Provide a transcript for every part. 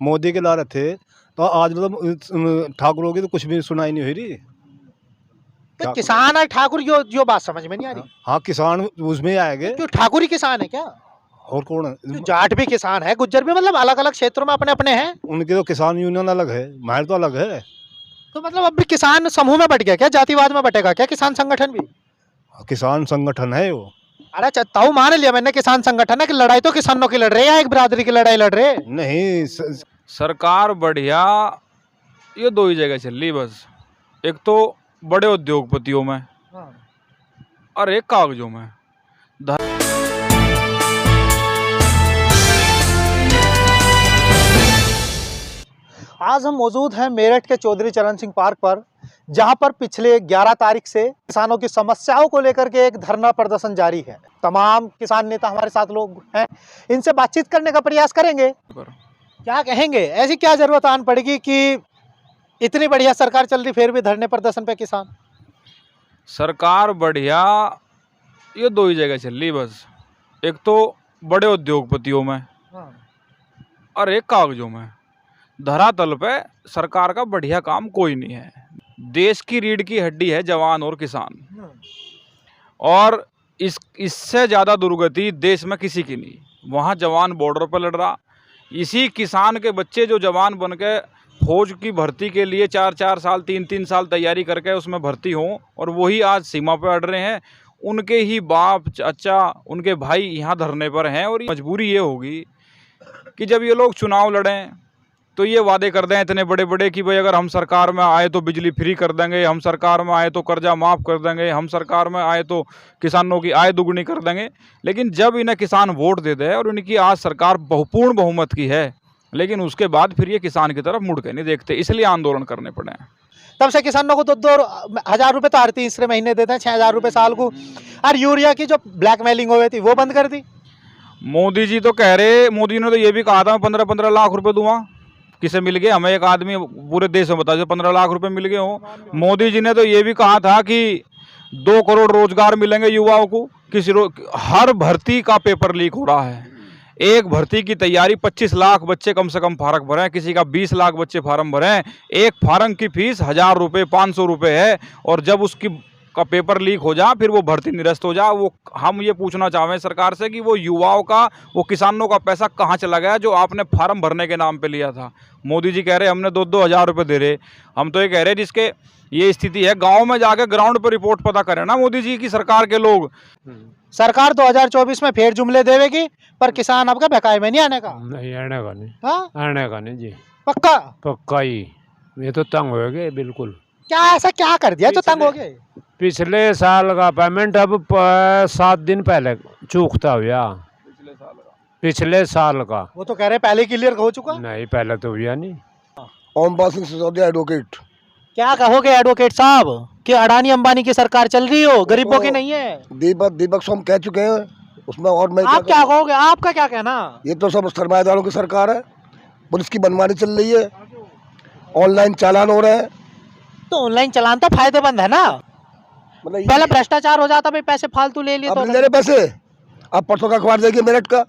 मोदी के ला रहे थे, तो आज मतलब ठाकुरों की तो कुछ भी सुनाई नहीं हुई रही। तो किसान और ठाकुर जो बात समझ में नहीं आ रही। हाँ, किसान उसमें आएंगे। क्यों ठाकुर ही किसान है क्या? और कौन है? क्यों जाट भी किसान है, गुज्जर भी, मतलब अलग अलग क्षेत्रों में अपने अपने हैं। उनके तो किसान यूनियन अलग है, हमारे तो अलग है। तो मतलब अब भी किसान समूह में बट गया क्या? जातिवाद में बटेगा क्या किसान संगठन भी? किसान संगठन है वो। अरे ताऊ मान लिया मैंने, किसान संगठन है कि लड़ाई तो किसानों की लड़ रहे हैं या एक बिरादरी की लड़ाई लड़ रहे हैं? नहीं सरकार बढ़िया, ये दो ही जगह चल रही बस। एक तो बड़े उद्योगपतियों में और एक कागजों में। आज हम मौजूद हैं मेरठ के चौधरी चरण सिंह पार्क पर, जहां पर पिछले 11 तारीख से किसानों की समस्याओं को लेकर के एक धरना प्रदर्शन जारी है। तमाम किसान नेता हमारे साथ लोग हैं, इनसे बातचीत करने का प्रयास करेंगे। क्या कहेंगे, ऐसी क्या जरूरत आन पड़ेगी कि इतनी बढ़िया सरकार चल रही फिर भी धरने प्रदर्शन पे किसान? सरकार बढ़िया, ये दो ही जगह चल रही बस। एक तो बड़े उद्योगपतियों में और एक कागजों में। धरातल पे सरकार का बढ़िया काम कोई नहीं है। देश की रीढ़ की हड्डी है जवान और किसान, और इससे ज़्यादा दुर्गति देश में किसी की नहीं। वहाँ जवान बॉर्डर पर लड़ रहा, इसी किसान के बच्चे जो जवान बन के फौज की भर्ती के लिए 4-4 साल 3-3 साल तैयारी करके उसमें भर्ती हों, और वही आज सीमा पर अड़ रहे हैं। उनके ही बाप चाचा, उनके भाई यहाँ धरने पर हैं। और मजबूरी ये होगी कि जब ये लोग चुनाव लड़ें तो ये वादे कर दें इतने बड़े बड़े कि भाई अगर हम सरकार में आए तो बिजली फ्री कर देंगे, हम सरकार में आए तो कर्जा माफ़ कर देंगे, हम सरकार में आए तो किसानों की आय दुगनी कर देंगे। लेकिन जब इन्हें किसान वोट दे दे और उनकी आज सरकार पूर्ण बहुमत की है, लेकिन उसके बाद फिर ये किसान की तरफ मुड़ के नहीं देखते, इसलिए आंदोलन करने पड़े हैं। तब से किसानों को 2-2 हजार रुपये तो हर तीसरे महीने देते हैं, 6,000 रुपये साल को। और यूरिया की जो ब्लैकमेलिंग हो गई थी वो बंद कर दी। मोदी जी तो कह रहे, मोदी ने तो ये भी कहा था 15-15 लाख रुपए दूंगा। किसे मिल गए? हमें एक आदमी पूरे देश में बता दो 15 लाख रुपए मिल गए हो। मोदी जी ने तो ये भी कहा था कि 2 करोड़ रोजगार मिलेंगे युवाओं को। हर भर्ती का पेपर लीक हो रहा है। एक भर्ती की तैयारी 25 लाख बच्चे कम से कम फार्म भरें, किसी का 20 लाख बच्चे फार्म भरें। एक फार्म की फीस 1000 रुपये 500 रुपये है, और जब उसकी का पेपर लीक हो जा फिर वो भर्ती निरस्त हो जा। वो हम ये पूछना चाहें सरकार से कि वो युवाओं का, वो किसानों का पैसा कहाँ चला गया जो आपने फार्म भरने के नाम पे लिया था? मोदी जी कह रहे हमने 2-2 हज़ार रुपये दे रहे। हम तो ये कह रहे जिसके ये स्थिति है गांव में जाके ग्राउंड पर रिपोर्ट पता करें ना मोदी जी की सरकार के लोग। सरकार 2024 में फिर जुमले देवेगी, पर किसान आपका बकाये में नहीं आने का। नहीं आने का नहीं। हाँ? आने का नहीं जी, पक्का पक्का ही। ये तो तंग हो गए बिल्कुल। क्या ऐसा क्या कर दिया जो तंग हो गए? पिछले साल का पेमेंट अब 7 दिन पहले चूकता हुआ। पिछले साल का वो तो कह रहे पहले क्लियर हो चुका। नहीं, पहले तो हुआ नहीं। ओम पाल सिंह सिसोदिया एडवोकेट। क्या कहोगे एडवोकेट साहब कि अडानी अंबानी की सरकार चल रही हो, गरीबों की नहीं है? दीपक सोम कह चुके हैं उसमें, और मैं आप क्या कहोगे? आपका क्या कहना? ये तो सब सरमाएदारों की सरकार है। पुलिस की मनमानी चल रही है, ऑनलाइन चालान हो रहे हैं। तो ऑनलाइन चालान तो फायदेमंद है ना। मतलब पहले भ्रष्टाचार हो जाता, भाई पैसे फालतू ले लिए अब तो ले रहे पैसे। अब परसों का अखबार देखिए मेरठ का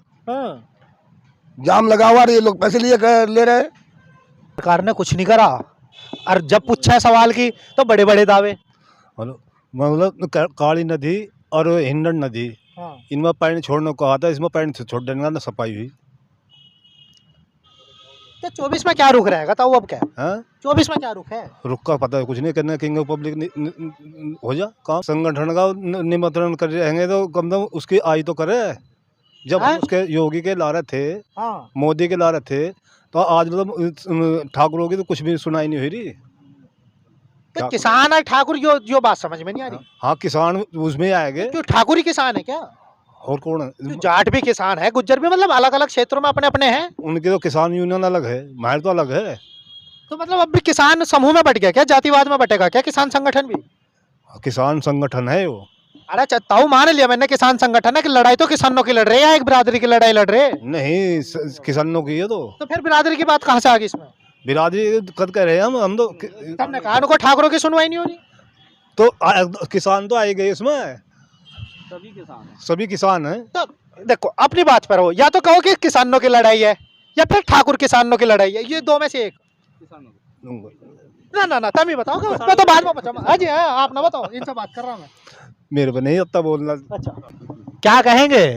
जाम लगा हुआ, ये लोग पैसे ले रहे हैं। सरकार ने कुछ नहीं करा, और जब पूछा है सवाल की तो बड़े बड़े दावे। मतलब काली नदी और हिंडन नदी, इनमें पानी छोड़ने को कहा था, इसमें पानी छोड़ देने का सफाई हुई। तो 24 में क्या रुक रहेगा? तो अब क्या है 24 में क्या रुक है? रुक का पता है कुछ नहीं करना। किंग ऑफ पब्लिक हो जा काम, संगठन का निमंत्रण कर रहेंगे तो कम से कम उसकी आई तो करे। जब उसके योगी के ला रहे थे, मोदी के ला रहे थे, तो आज मतलब ठाकुरों की तो कुछ भी सुनाई नहीं हुई रही। तो किसान और ठाकुर जो बात समझ में नहीं आ रही। हाँ, किसान उसमें आएंगे। क्यों ठाकुर ही किसान है क्या? और कौन है? जाट भी किसान है, गुज्जर भी, मतलब अलग अलग क्षेत्रों में अपने अपने हैं। उनके तो किसान यूनियन अलग है, हमारे तो अलग है। तो मतलब अब भी किसान समूह में बट गया क्या? जातिवाद में बटेगा क्या किसान संगठन भी? किसान संगठन है वो। अरे ताऊ मान लिया मैंने, किसान संगठन है कि लड़ाई तो किसानों की लड़ रहे हैं या एक बिरादरी की लड़ाई लड़ रहे हैं? नहीं, किसानों की है। तो फिर बिरादरी की बात कहाँ से आ गई इसमें? बिरादरी कद कह रहे हैं हम तो। हमने कहा उनको ठाकुरों की सुनवाई नहीं हो रही, तो किसान तो आए गए इसमें। सभी किसान हैं। तो देखो अपनी बात पर हो, या तो कहो कि किसानों की लड़ाई है, या फिर ठाकुर किसानों की लड़ाई है? ये दो में से एक। ना तुम ही बताओ, मैं तो बाद में बताऊंगा। हाँ जी, हाँ, आप ना बताओ, इनसे बात कर रहा हूं मैं। मेरे को नहीं आता बोलना। अच्छा, क्या कहेंगे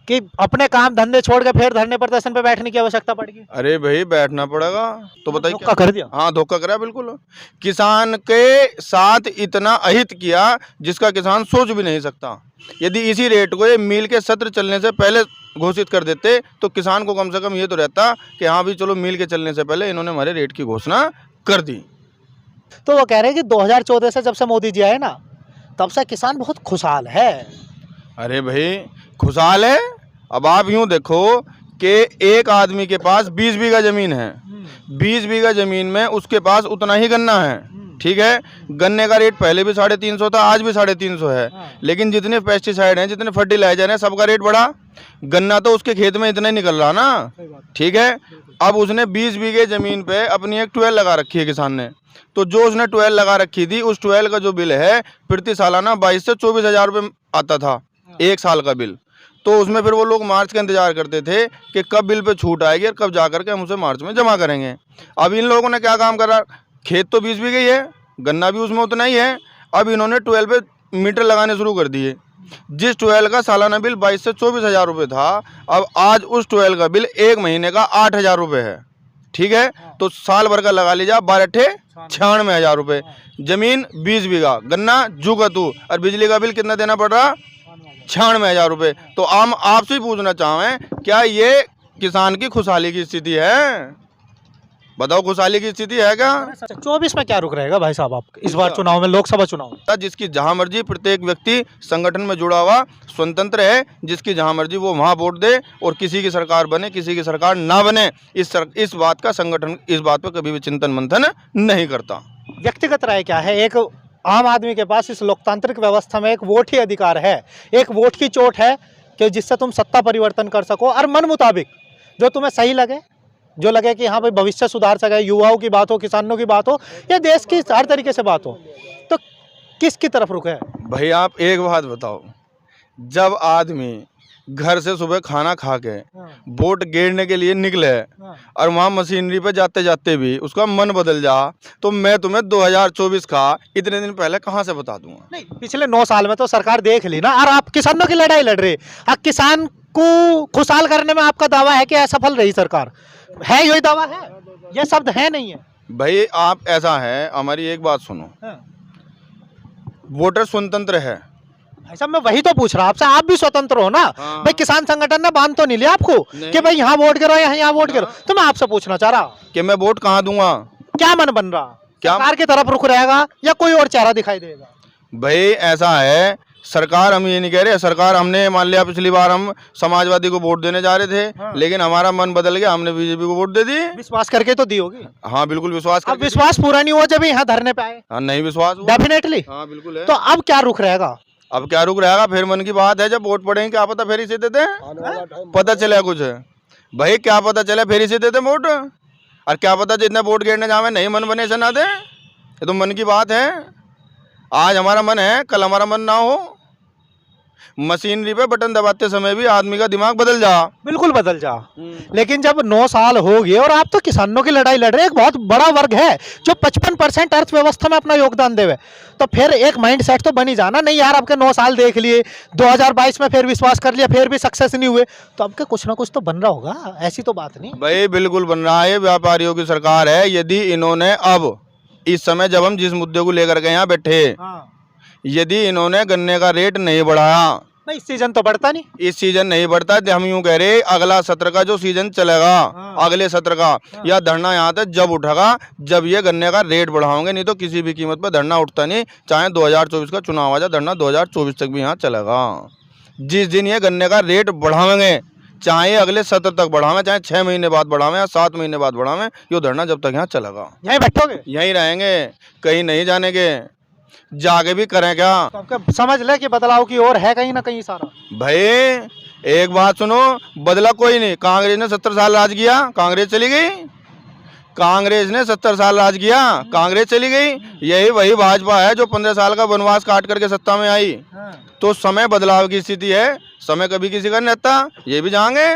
कि अपने काम धंधे छोड़ के फिर धरने प्रदर्शन पे बैठने की आवश्यकता पड़ेगी? अरे भाई बैठना पड़ेगा तो बताइए धोखा कर दिया। हाँ धोखा करा बिल्कुल। किसान के साथ इतना अहित किया जिसका किसान सोच भी नहीं सकता। यदि इसी रेट को ये मील के सत्र चलने से पहले घोषित कर देते तो किसान को कम से कम ये तो रहता कि हाँ भी चलो मील के चलने से पहले इन्होंने हमारे रेट की घोषणा कर दी। तो वो कह रहे हैं कि 2014 से जब से मोदी जी आए ना, तब से किसान बहुत खुशहाल है। अरे भाई खुशहाल है। अब आप यूं देखो कि एक आदमी के पास 20 बीघा जमीन है, 20 बीघा जमीन में उसके पास उतना ही गन्ना है, ठीक है। गन्ने का रेट पहले भी 350 था, आज भी 350 है। लेकिन जितने पेस्टिसाइड हैं, जितने फर्टिलाइजर हैं, सबका रेट बढ़ा। गन्ना तो उसके खेत में इतना ही निकल रहा ना, ठीक है। अब उसने 20 बीघे जमीन पे अपनी एक ट्वेल लगा रखी है किसान ने। तो जो उसने ट्वेल लगा रखी थी, उस ट्वेल का जो बिल है प्रति सालाना 22 से 24 हज़ार रुपये आता था, एक साल का बिल। तो उसमें फिर वो लोग मार्च का इंतजार करते थे कि कब बिल पे छूट आएगी और कब जा करके हम उसे मार्च में जमा करेंगे। अब इन लोगों ने क्या काम करा, खेत तो 20 बीघे ही है, गन्ना भी उसमें उतना ही है। अब इन्होंने 12 पे मीटर लगाने शुरू कर दिए। जिस 12 का सालाना बिल 22 से 24 हज़ार रुपये था, अब आज उस 12 का बिल एक महीने का 8 हज़ार रुपये है, ठीक है। तो साल भर का लगा लीजिए 12 96 हज़ार रुपये। जमीन 20 बीघा, गन्ना जू का तू, और बिजली का बिल कितना देना पड़ रहा, 96 हज़ार रुपये। तो हम आपसे ही पूछना चाहें, क्या ये किसान की खुशहाली की स्थिति है? बताओ, खुशहाली की स्थिति है क्या? 24 में क्या रुक रहेगा भाई साहब आप इस बार चुनाव में, लोकसभा चुनाव में? जिसकी जहां मर्जी, प्रत्येक व्यक्ति संगठन में जुड़ा हुआ स्वतंत्र है, जिसकी जहां मर्जी वो वहां वोट दे, और किसी की सरकार बने किसी की सरकार ना बने, इस बात का संगठन इस बात पर कभी भी चिंतन मंथन नहीं करता। व्यक्तिगत राय क्या है? एक आम आदमी के पास इस लोकतांत्रिक व्यवस्था में एक वोट ही अधिकार है, एक वोट की चोट है कि जिससे तुम सत्ता परिवर्तन कर सको, और मन मुताबिक जो तुम्हें सही लगे, जो लगे कि हाँ भाई भविष्य सुधार सके, युवाओं की बात हो, किसानों की बात हो, या देश की हर तरीके से बात हो, तो किसकी तरफ रुके? भाई आप एक बात बताओ, जब आदमी घर से सुबह खाना खा के वोट गिरने के लिए निकले और वहाँ मशीनरी पे जाते जाते भी उसका मन बदल जा, तो मैं तुम्हें 2024 का इतने दिन पहले कहाँ से बता दूंगा? नहीं, पिछले 9 साल में तो सरकार देख ली ना, और आप किसानों की लड़ाई लड़ रहे। अब किसान को खुशहाल करने में आपका दावा है कि असफल रही सरकार, है यही दावा है? ये शब्द है नहीं है भाई। आप ऐसा है, हमारी एक बात सुनो, वोटर स्वतंत्र है। भाई साहब मैं वही तो पूछ रहा आपसे, आप भी स्वतंत्र हो ना? हाँ। भाई किसान संगठन ने बांध तो नहीं लिया आपको कि भाई यहाँ वोट करो या यहाँ वोट करो? तो मैं आपसे पूछना चाह रहा कि मैं वोट कहाँ दूंगा? क्या मन बन रहा, क्या सरकार की तरफ रुख रहेगा या कोई और चेहरा दिखाई देगा? भाई ऐसा है, सरकार, हम ये नहीं कह रहे, सरकार हमने मान लिया पिछली बार हम समाजवादी को वोट देने जा रहे थे, लेकिन हमारा मन बदल गया, हमने बीजेपी को वोट दे दी। विश्वास करके तो दी होगी। हाँ बिल्कुल विश्वास अब विश्वास पूरा नहीं हुआ जब यहाँ धरने पे आए? हाँ नहीं विश्वास हुआ। डेफिनेटली। हाँ बिल्कुल है। तो अब क्या रुख रहेगा? अब क्या रुक रहेगा? फिर मन की बात है, जब वोट पड़ेंगे क्या पता फेरी से देते हैं, पता चले कुछ भाई, क्या पता चले फेरी से देते वोट, और क्या पता जितने वोट गिरने जावे नहीं मन बने से ना दे। ये तो मन की बात है। आज हमारा मन है, कल हमारा मन ना हो। मशीनरी पे बटन दबाते समय भी आदमी का दिमाग बदल जा, बिल्कुल बदल जा। लेकिन जब 9 साल हो गए और आप तो किसानों की लड़ाई लड़ रहे हैं, एक बहुत बड़ा वर्ग है जो 55% अर्थव्यवस्था में अपना योगदान देवे, तो फिर एक माइंड सेट तो बनी जाना। नहीं यार, आपके 9 साल देख लिए, 2022 में फिर विश्वास कर लिया, फिर भी सक्सेस नहीं हुए, तो आपके कुछ ना कुछ तो बन रहा होगा, ऐसी तो बात नहीं। भाई बिल्कुल बन रहा है, व्यापारियों की सरकार है। यदि इन्होंने अब इस समय जब हम जिस मुद्दे को लेकर के यहाँ बैठे, यदि इन्होंने गन्ने का रेट नहीं बढ़ाया, नहीं सीजन तो बढ़ता नहीं, इस सीजन नहीं बढ़ता, हम यूं कह रहे अगला सत्र का जो सीजन चलेगा, अगले सत्र का या धरना यहाँ तक जब उठेगा जब ये गन्ने का रेट बढ़ाओगे, नहीं तो किसी भी कीमत पर धरना उठता नहीं। चाहे 2024 का चुनाव आ जाए, धरना 2024 तक भी यहाँ चलेगा। जिस दिन ये गन्ने का रेट बढ़ावेंगे, चाहे अगले सत्र तक बढ़ावें, चाहे 6 महीने बाद बढ़ावें या 7 महीने बाद बढ़ावें, ये धरना जब तक यहाँ चलेगा। यहीं बैठोगे? यहीं रहेंगे, कहीं नहीं जानेंगे। जाके भी करें क्या? तो आपका समझ ले कि बदलाव की ओर है कहीं ना कहीं सारा। भाई एक बात सुनो, बदला कोई नहीं। कांग्रेस ने 70 साल राज किया, कांग्रेस चली गई। कांग्रेस ने 70 साल राज किया, कांग्रेस चली गई। यही वही भाजपा है जो 15 साल का वनवास काट करके सत्ता में आई। तो समय बदलाव की स्थिति है, समय कभी किसी का नहीं रहता, ये भी जाएंगे।